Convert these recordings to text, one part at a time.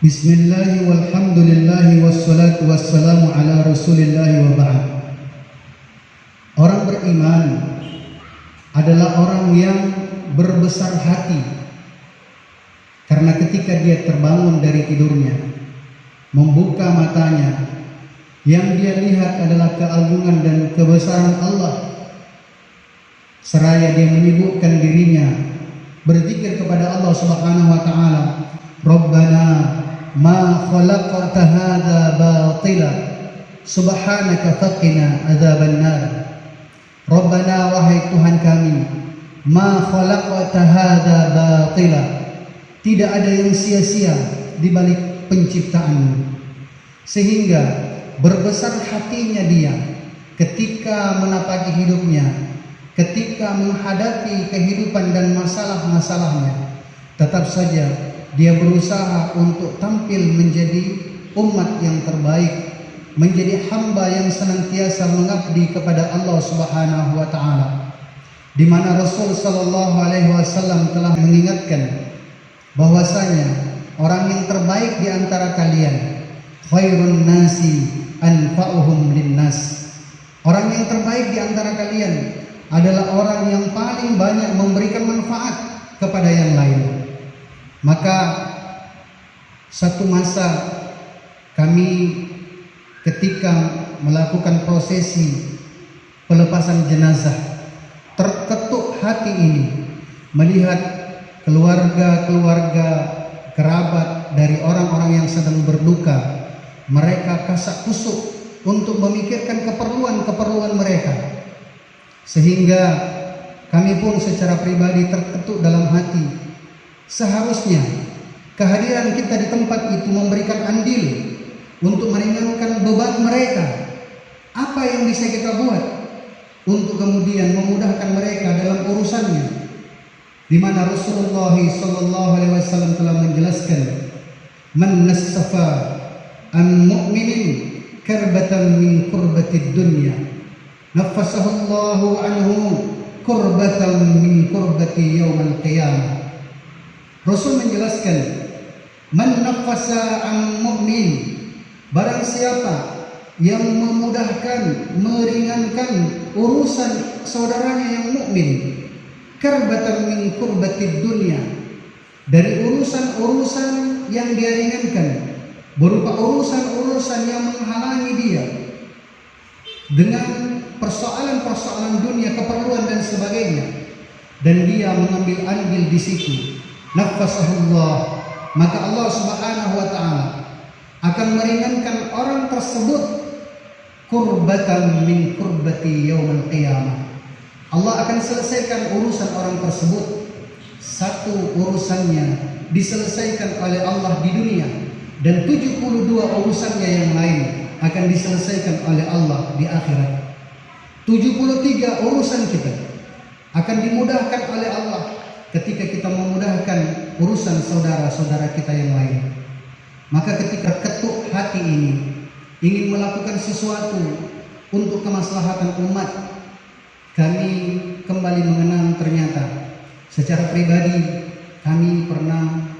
Bismillahi walhamdulillahi wassalatu wassalamu ala rasulillahi wa ba'd. Orang beriman adalah orang yang berbesar hati, karena ketika dia terbangun dari tidurnya, membuka matanya, yang dia lihat adalah keagungan dan kebesaran Allah, seraya dia menyibukkan dirinya berzikir kepada Allah Subhanahu wa taala. Rabbana ma khalaqta hadza batila subhanaka faqina adzabannar. Rabbana, wahai Tuhan kami, ma khalaqta hadza batila, tidak ada yang sia-sia di balik penciptaan-Mu, sehingga berbesar hatinya dia ketika menapaki hidupnya, ketika menghadapi kehidupan dan masalah-masalahnya. Tetap saja dia berusaha untuk tampil menjadi umat yang terbaik, menjadi hamba yang senantiasa mengabdi kepada Allah Subhanahu wa taala. Di mana Rasul sallallahu alaihi wasallam telah mengingatkan bahwasanya orang yang terbaik di antara kalian, khairun nasi anfa'uhum linnas. Orang yang terbaik di antara kalian adalah orang yang paling banyak memberikan manfaat kepada yang lain. Maka satu masa kami ketika melakukan prosesi pelepasan jenazah, terketuk hati ini melihat keluarga-keluarga kerabat dari orang-orang yang sedang berduka. Mereka kasak kusuk untuk memikirkan keperluan-keperluan mereka, sehingga kami pun secara pribadi terketuk dalam hati. Seharusnya kehadiran kita di tempat itu memberikan andil untuk meringankan beban mereka. Apa yang bisa kita buat untuk kemudian memudahkan mereka dalam urusannya? Di mana Rasulullah sallallahu alaihi wasallam telah menjelaskan, man nassafa an mu'minin karbatan min kurbatid dunya naffasahu Allahu anhu kurbatan min kurbati yaumal qiyamah. Rasul menjelaskan, man nafasa an mu'min, barang siapa yang memudahkan, meringankan urusan saudaranya yang mukmin, karbatan min kurbatid dunya, dari urusan-urusan yang dia ringankan, berupa urusan-urusan yang menghalangi dia dengan persoalan-persoalan dunia, keperluan dan sebagainya, dan dia mengambil andil di situ, nafasahullah, maka Allah Subhanahu wa taala akan meringankan orang tersebut kurbatan min kurbati yaumil qiyamah. Allah akan selesaikan urusan orang tersebut. Satu urusannya diselesaikan oleh Allah di dunia, dan 72 urusannya yang lain akan diselesaikan oleh Allah di akhirat. 73 urusan kita akan dimudahkan oleh Allah ketika kita memudahkan urusan saudara-saudara kita yang lain. Maka ketika ketuk hati ini ingin melakukan sesuatu untuk kemaslahatan umat, kami kembali mengenang ternyata secara pribadi kami pernah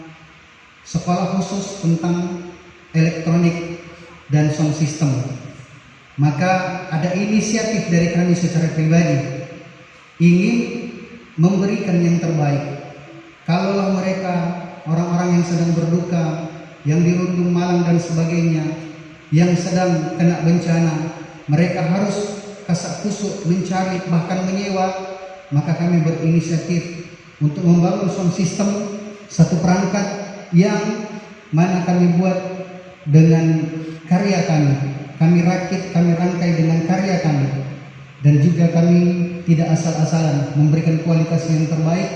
sekolah khusus tentang elektronik dan sound system. Maka ada inisiatif dari kami secara pribadi ingin memberikan yang terbaik. Kalaulah mereka orang-orang yang sedang berduka, yang dirundung malang dan sebagainya, yang sedang kena bencana, mereka harus kasak kusuk mencari bahkan menyewa, maka kami berinisiatif untuk membangun sound system, satu perangkat yang mana kami buat dengan karya kami rakit, kami rangkai dengan karya kami, dan juga kami tidak asal-asalan memberikan kualitas yang terbaik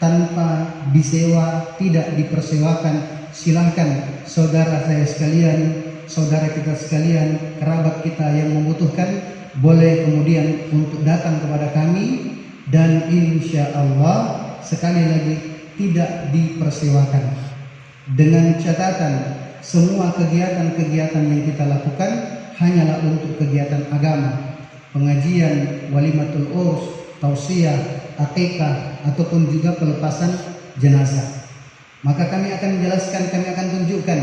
tanpa disewa, tidak dipersewakan. Silahkan saudara saya sekalian, saudara kita sekalian, kerabat kita yang membutuhkan, boleh kemudian untuk datang kepada kami, dan insya Allah sekali lagi tidak dipersewakan. Dengan catatan semua kegiatan-kegiatan yang kita lakukan hanyalah untuk kegiatan agama, pengajian, walimatul urs, tausiah, akikah, ataupun juga pelepasan jenazah. Maka kami akan menjelaskan, kami akan tunjukkan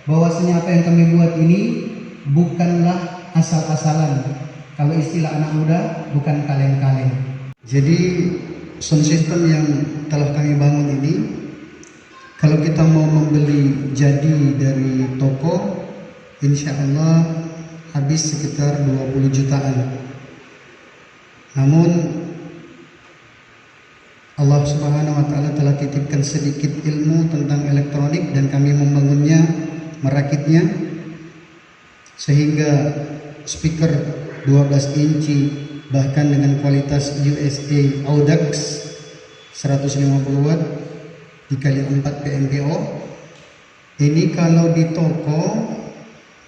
bahwasanya apa yang kami buat ini bukanlah asal-asalan. Kalau istilah anak muda, bukan kaleng-kaleng. Jadi sound system yang telah kami bangun ini, kalau kita mau membeli jadi dari toko, insya Allah habis sekitar 20 jutaan. Namun Allah Subhanahu wa Ta'ala telah titipkan sedikit ilmu tentang elektronik dan kami membangunnya, merakitnya, sehingga speaker 12 inci bahkan dengan kualitas USA Audax 150 watt dikali 4 PMPO ini kalau di toko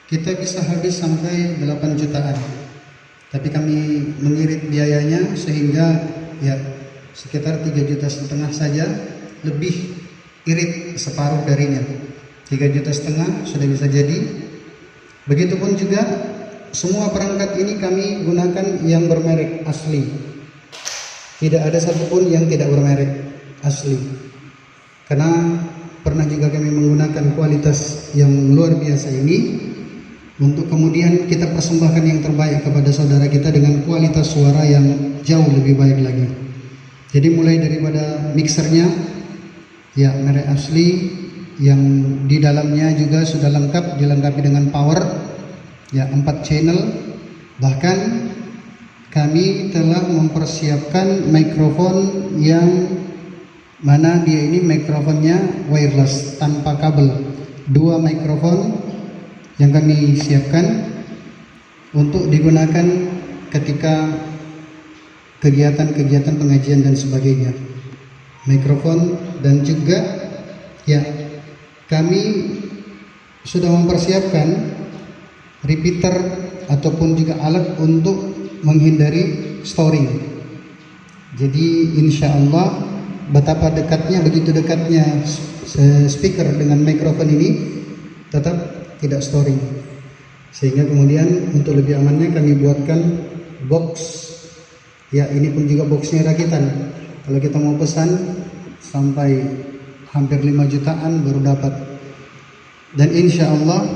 kita bisa habis sampai 8 jutaan, tapi kami mengirit biayanya sehingga ya sekitar 3,5 juta saja, lebih irit separuh darinya, 3,5 juta sudah bisa jadi. Begitupun juga semua perangkat ini kami gunakan yang bermerek asli, tidak ada satupun yang tidak bermerek asli, karena pernah juga kami menggunakan kualitas yang luar biasa ini untuk kemudian kita persembahkan yang terbaik kepada saudara kita dengan kualitas suara yang jauh lebih baik lagi. Jadi mulai daripada mixernya ya merek asli, yang di dalamnya juga sudah lengkap, dilengkapi dengan power ya 4 channel. Bahkan kami telah mempersiapkan mikrofon yang mana dia ini mikrofonnya wireless tanpa kabel, 2 mikrofon yang kami siapkan untuk digunakan ketika kegiatan-kegiatan pengajian dan sebagainya, mikrofon. Dan juga ya kami sudah mempersiapkan repeater ataupun juga alat untuk menghindari storing. Jadi insya Allah betapa dekatnya, begitu dekatnya speaker dengan mikrofon ini tetap tidak storing, sehingga kemudian untuk lebih amannya kami buatkan box. Ya ini pun juga boxnya rakitan. Kalau kita mau pesan sampai hampir 5 jutaan baru dapat. Dan insya Allah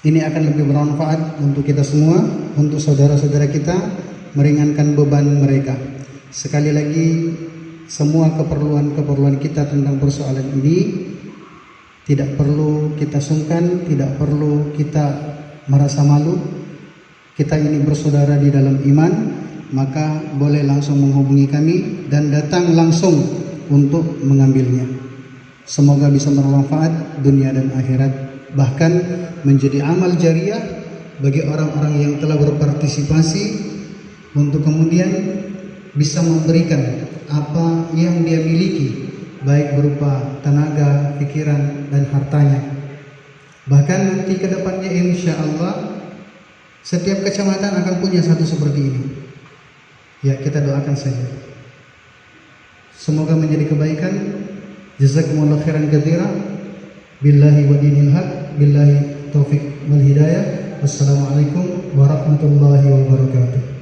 ini akan lebih bermanfaat untuk kita semua, untuk saudara-saudara kita, meringankan beban mereka. Sekali lagi, semua keperluan-keperluan kita tentang persoalan ini tidak perlu kita sungkan, tidak perlu kita merasa malu. Kita ini bersaudara di dalam iman, maka boleh langsung menghubungi kami dan datang langsung untuk mengambilnya. Semoga bisa bermanfaat dunia dan akhirat, bahkan menjadi amal jariah bagi orang-orang yang telah berpartisipasi untuk kemudian bisa memberikan apa yang dia miliki, baik berupa tenaga, pikiran, dan hartanya. Bahkan nanti ke depannya insya Allah setiap kecamatan akan punya satu seperti ini. Ya kita doakan saja, semoga menjadi kebaikan. Jazakumullah khairan katsira. Billahi wa dinil haq, billahi taufiq wal hidayah. Wassalamualaikum warahmatullahi wabarakatuh.